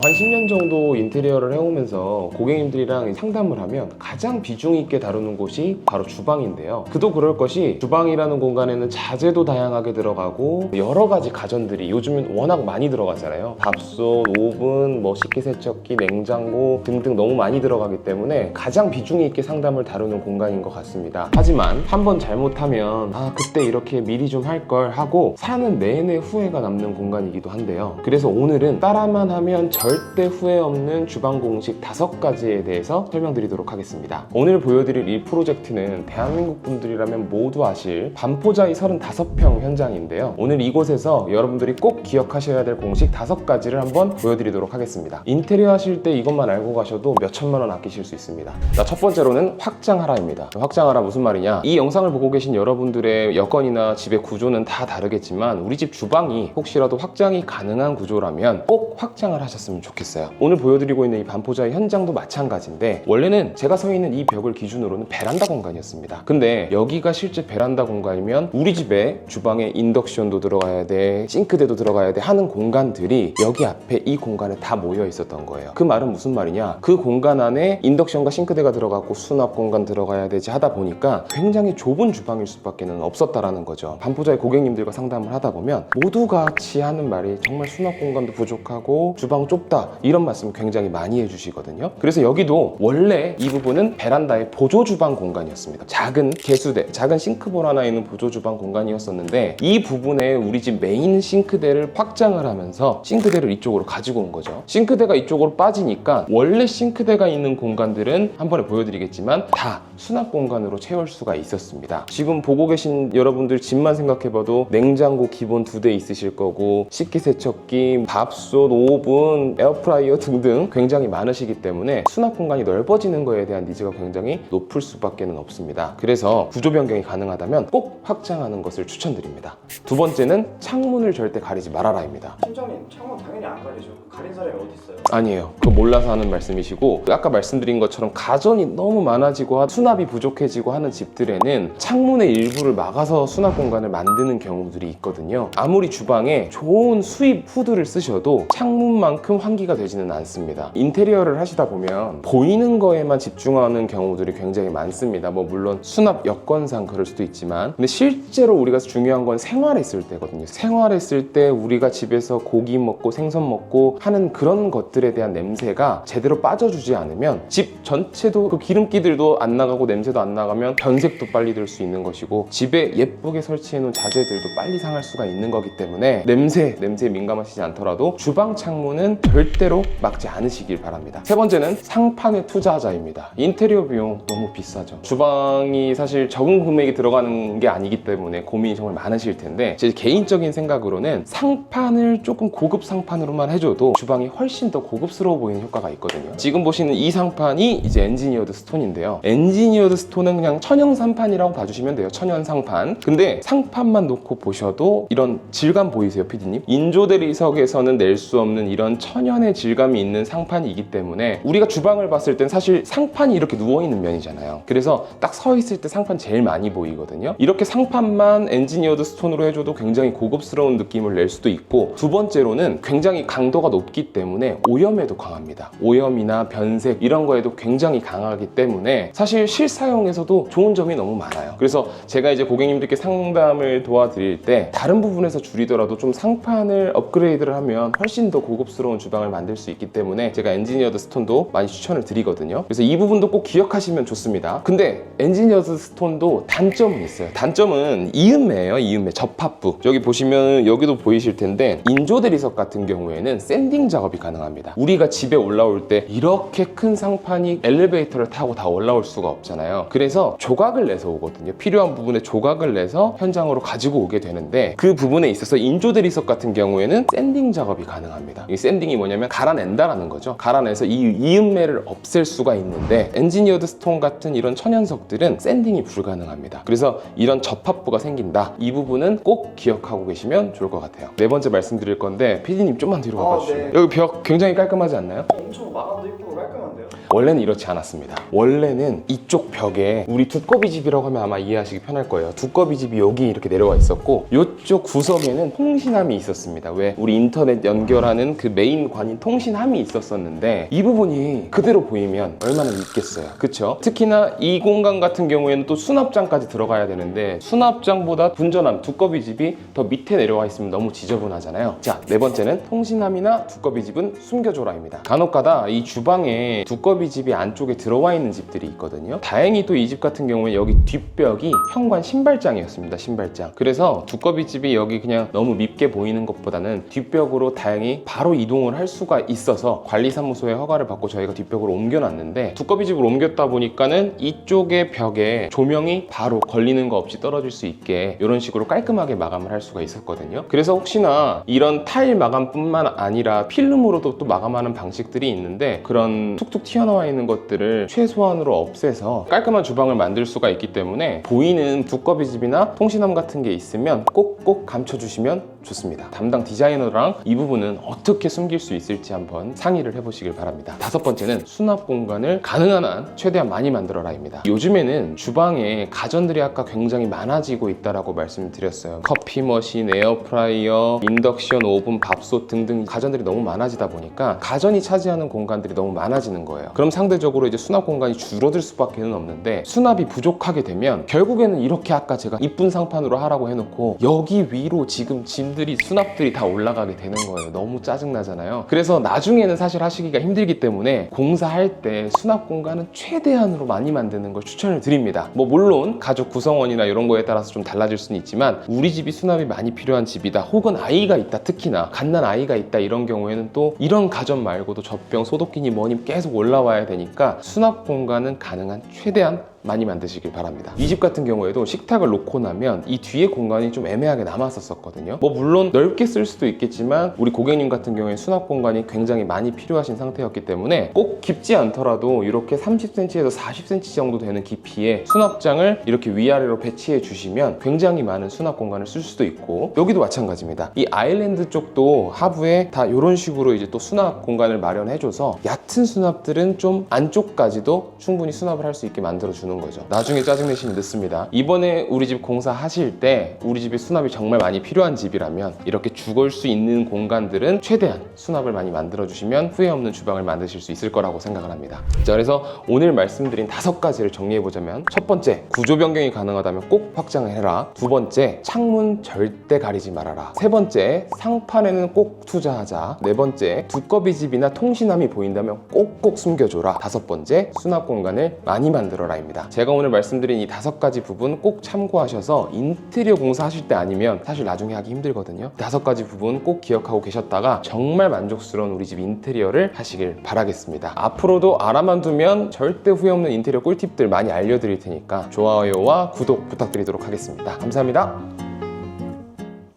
한 10년 정도 인테리어를 해오면서 고객님들이랑 상담을 하면 가장 비중 있게 다루는 곳이 바로 주방인데요. 그도 그럴 것이 주방이라는 공간에는 자재도 다양하게 들어가고 여러 가지 가전들이 요즘은 워낙 많이 들어가잖아요. 밥솥, 오븐, 식기세척기, 냉장고 등등 너무 많이 들어가기 때문에 가장 비중 있게 상담을 다루는 공간인 것 같습니다. 하지만 한번 잘못하면 그때 이렇게 미리 좀 할 걸 하고 사는 내내 후회가 남는 공간이기도 한데요. 그래서 오늘은 따라만 하면 절대 후회 없는 주방 공식 5가지에 대해서 설명드리도록 하겠습니다. 오늘 보여드릴 이 프로젝트는 대한민국 분들이라면 모두 아실 반포자이 35평 현장인데요. 오늘 이곳에서 여러분들이 꼭 기억하셔야 될 공식 5가지를 한번 보여드리도록 하겠습니다. 인테리어 하실 때 이것만 알고 가셔도 몇 천만 원 아끼실 수 있습니다. 자, 첫 번째로는 확장하라입니다. 확장하라 무슨 말이냐? 이 영상을 보고 계신 여러분들의 여건이나 집의 구조는 다 다르겠지만 우리 집 주방이 혹시라도 확장이 가능한 구조라면 꼭 확장을 하셨으면 좋겠어요. 오늘 보여드리고 있는 이 반포자의 현장도 마찬가지인데 원래는 제가 서 있는 이 벽을 기준으로는 베란다 공간이었습니다. 근데 여기가 실제 베란다 공간이면 우리 집에 주방에 인덕션도 들어가야 돼, 싱크대도 들어가야 돼 하는 공간들이 여기 앞에 이 공간에 다 모여 있었던 거예요. 그 말은 무슨 말이냐? 그 공간 안에 인덕션과 싱크대가 들어가고 수납 공간 들어가야 되지 하다 보니까 굉장히 좁은 주방일 수밖에 없었다라는 거죠. 반포자의 고객님들과 상담을 하다 보면 모두가 같이 하는 말이 정말 수납 공간도 부족하고 주방 좁다 이런 말씀 굉장히 많이 해주시거든요. 그래서 여기도 원래 이 부분은 베란다의 보조 주방 공간이었습니다. 작은 개수대, 작은 싱크볼 하나 있는 보조 주방 공간이었었는데 이 부분에 우리 집 메인 싱크대를 확장을 하면서 싱크대를 이쪽으로 가지고 온 거죠. 싱크대가 이쪽으로 빠지니까 원래 싱크대가 있는 공간들은 한 번에 보여드리겠지만 다 수납 공간으로 채울 수가 있었습니다. 지금 보고 계신 여러분들 집만 생각해봐도 냉장고 기본 2대 있으실 거고 식기세척기, 밥솥, 오븐, 에어프라이어 등등 굉장히 많으시기 때문에 수납 공간이 넓어지는 거에 대한 니즈가 굉장히 높을 수밖에 없습니다. 그래서 구조 변경이 가능하다면 꼭 확장하는 것을 추천드립니다. 두 번째는 창문을 절대 가리지 말아라입니다. 팀장님, 창문 당연히 안 가리죠. 가린 사람이 어디 있어요? 아니에요. 그거 몰라서 하는 말씀이시고 아까 말씀드린 것처럼 가전이 너무 많아지고 수납이 부족해지고 하는 집들에는 창문의 일부를 막아서 수납 공간을 만드는 경우들이 있거든요. 아무리 주방에 좋은 수입 후드를 쓰셔도 창문만큼 환기가 되지는 않습니다. 인테리어를 하시다 보면 보이는 거에만 집중하는 경우들이 굉장히 많습니다. 물론 수납 여건상 그럴 수도 있지만 근데 실제로 우리가 중요한 건 생활했을 때거든요. 생활했을 때 우리가 집에서 고기 먹고 생선 먹고 하는 그런 것들에 대한 냄새가 제대로 빠져주지 않으면 집 전체도 그 기름기들도 안 나가고 냄새도 안 나가면 변색도 빨리 들 수 있는 것이고 집에 예쁘게 설치해 놓은 자재들도 빨리 상할 수가 있는 거기 때문에 냄새에 민감하시지 않더라도 주방 창문은 절대로 막지 않으시길 바랍니다. 세 번째는 상판에 투자하자입니다. 인테리어 비용 너무 비싸죠. 주방이 사실 적은 금액이 들어가는 게 아니기 때문에 고민이 정말 많으실 텐데 제 개인적인 생각으로는 상판을 조금 고급 상판으로만 해줘도 주방이 훨씬 더 고급스러워 보이는 효과가 있거든요. 지금 보시는 이 상판이 이제 엔지니어드 스톤인데요. 엔지니어드 스톤은 그냥 천연 상판이라고 봐주시면 돼요. 천연 상판. 근데 상판만 놓고 보셔도 이런 질감 보이세요, PD님? 인조대리석에서는 낼 수 없는 이런 천연의 질감이 있는 상판이기 때문에 우리가 주방을 봤을 땐 사실 상판이 이렇게 누워있는 면이잖아요. 그래서 딱 서 있을 때 상판 제일 많이 보이거든요. 이렇게 상판만 엔지니어드 스톤으로 해줘도 굉장히 고급스러운 느낌을 낼 수도 있고 두 번째로는 굉장히 강도가 높기 때문에 오염에도 강합니다. 오염이나 변색 이런 거에도 굉장히 강하기 때문에 사실 실사용에서도 좋은 점이 너무 많아요. 그래서 제가 이제 고객님들께 상담을 도와드릴 때 다른 부분에서 줄이더라도 좀 상판을 업그레이드를 하면 훨씬 더 고급스러운 주방을 만들 수 있기 때문에 제가 엔지니어드 스톤도 많이 추천을 드리거든요. 그래서 이 부분도 꼭 기억하시면 좋습니다. 근데 엔지니어드 스톤도 단점은 있어요. 단점은 이음매예요. 이음매, 접합부. 여기 보시면 여기도 보이실 텐데 인조대리석 같은 경우에는 샌딩 작업이 가능합니다. 우리가 집에 올라올 때 이렇게 큰 상판이 엘리베이터를 타고 다 올라올 수가 없잖아요. 그래서 조각을 내서 오거든요. 필요한 부분에 조각을 내서 현장으로 가지고 오게 되는데 그 부분에 있어서 인조대리석 같은 경우에는 샌딩 작업이 가능합니다. 이 샌딩이 뭐냐면 갈아낸다라는 거죠. 갈아내서 이 이음매를 없앨 수가 있는데 엔지니어드 스톤 같은 이런 천연석들은 샌딩이 불가능합니다. 그래서 이런 접합부가 생긴다. 이 부분은 꼭 기억하고 계시면 좋을 것 같아요. 네 번째 말씀드릴 건데 PD님 좀만 뒤로 가봐주시죠. 네. 여기 벽 굉장히 깔끔하지 않나요? 엄청 마감도 예쁘고 깔끔한데요? 원래는 이렇지 않았습니다. 원래는 이쪽 벽에 우리 두꺼비 집이라고 하면 아마 이해하시기 편할 거예요. 두꺼비 집이 여기 이렇게 내려와 있었고 이쪽 구석에는 통신함이 있었습니다. 왜? 우리 인터넷 연결하는 그 메인관인 통신함이 있었었는데 이 부분이 그대로 보이면 얼마나 밉겠어요. 그쵸? 특히나 이 공간 같은 경우에는 또 수납장까지 들어가야 되는데 수납장보다 분전함 두꺼비 집이 더 밑에 내려와 있으면 너무 지저분하잖아요. 자, 네 번째는 통신함이나 두꺼비 집은 숨겨줘라입니다. 간혹가다 이 주방에 두꺼비 집이 안쪽에 들어와 있는 집들이 있거든요. 다행히 또 이 집 같은 경우에 여기 뒷벽이 현관 신발장이었습니다. 신발장. 그래서 두꺼비 집이 여기 그냥 너무 밉게 보이는 것보다는 뒷벽으로 다행히 바로 이동을 할 수가 있어서 관리사무소에 허가를 받고 저희가 뒷벽으로 옮겨놨는데 두꺼비 집으로 옮겼다 보니까는 이쪽의 벽에 조명이 바로 걸리는 거 없이 떨어질 수 있게 이런 식으로 깔끔하게 마감을 할 수가 있었거든요. 그래서 혹시나 이런 타일 마감뿐만 아니라 필름으로도 또 마감하는 방식들이 있는데 그런 툭툭 튀어나와 있는 것들을 최소한으로 없애서 깔끔한 주방을 만들 수가 있기 때문에 보이는 두꺼비 집이나 통신함 같은 게 있으면 꼭꼭 감춰주시면 좋습니다. 담당 디자이너랑 이 부분은 어떻게 숨길 수 있을지 한번 상의를 해보시길 바랍니다. 다섯 번째는 수납 공간을 가능한 한 최대한 많이 만들어라입니다. 요즘에는 주방에 가전들이 아까 굉장히 많아지고 있다라고 말씀을 드렸어요. 커피 머신, 에어프라이어, 인덕션 오븐, 밥솥 등등 가전들이 너무 많아지다 보니까 가전이 차지하는 공간들이 너무 많아지는 거예요. 그럼 상대적으로 이제 수납 공간이 줄어들 수밖에 없는데 수납이 부족하게 되면 결국에는 이렇게 아까 제가 이쁜 상판으로 하라고 해놓고 여기 위로 지금 짐들이 수납들이 다 올라가게 되는 거예요. 너무 짜증나잖아요. 그래서 나중에는 사실 하시기가 힘들기 때문에 공사할 때 수납 공간은 최대한으로 많이 만드는 걸 추천을 드립니다. 뭐 물론 가족 구성원이나 이런 거에 따라서 좀 달라질 수는 있지만 우리 집이 수납이 많이 필요한 집이다 혹은 아이가 있다, 특히나 갓난 아이가 있다 이런 경우에는 또 이런 가전 말고도 젖병, 소독기니 뭐니 계속 올라와야 되니까 수납 공간은 가능한 최대한 많이 만드시길 바랍니다. 이 집 같은 경우에도 식탁을 놓고 나면 이 뒤에 공간이 좀 애매하게 남았었거든요. 뭐 물론 넓게 쓸 수도 있겠지만 우리 고객님 같은 경우에 수납 공간이 굉장히 많이 필요하신 상태였기 때문에 꼭 깊지 않더라도 이렇게 30cm에서 40cm 정도 되는 깊이의 수납장을 이렇게 위아래로 배치해 주시면 굉장히 많은 수납 공간을 쓸 수도 있고 여기도 마찬가지입니다. 이 아일랜드 쪽도 하부에 다 이런 식으로 이제 또 수납 공간을 마련해줘서 얕은 수납들은 좀 안쪽까지도 충분히 수납을 할 수 있게 만들어주는 거죠. 나중에 짜증내시면 늦습니다. 이번에 우리 집 공사하실 때 우리 집에 수납이 정말 많이 필요한 집이라면 이렇게 죽을 수 있는 공간들은 최대한 수납을 많이 만들어 주시면 후회 없는 주방을 만드실 수 있을 거라고 생각을 합니다. 자, 그래서 오늘 말씀드린 5가지를 정리해 보자면 첫 번째, 구조 변경이 가능하다면 꼭 확장을 해라. 두 번째, 창문 절대 가리지 말아라. 세 번째, 상판에는 꼭 투자하자. 네 번째, 두꺼비 집이나 통신함이 보인다면 꼭꼭 숨겨줘라. 다섯 번째, 수납 공간을 많이 만들어라입니다. 제가 오늘 말씀드린 이 5가지 부분 꼭 참고하셔서 인테리어 공사하실 때 아니면 사실 나중에 하기 힘들거든요. 5가지 부분 꼭 기억하고 계셨다가 정말 만족스러운 우리 집 인테리어를 하시길 바라겠습니다. 앞으로도 알아만 두면 절대 후회 없는 인테리어 꿀팁들 많이 알려드릴 테니까 좋아요와 구독 부탁드리도록 하겠습니다. 감사합니다.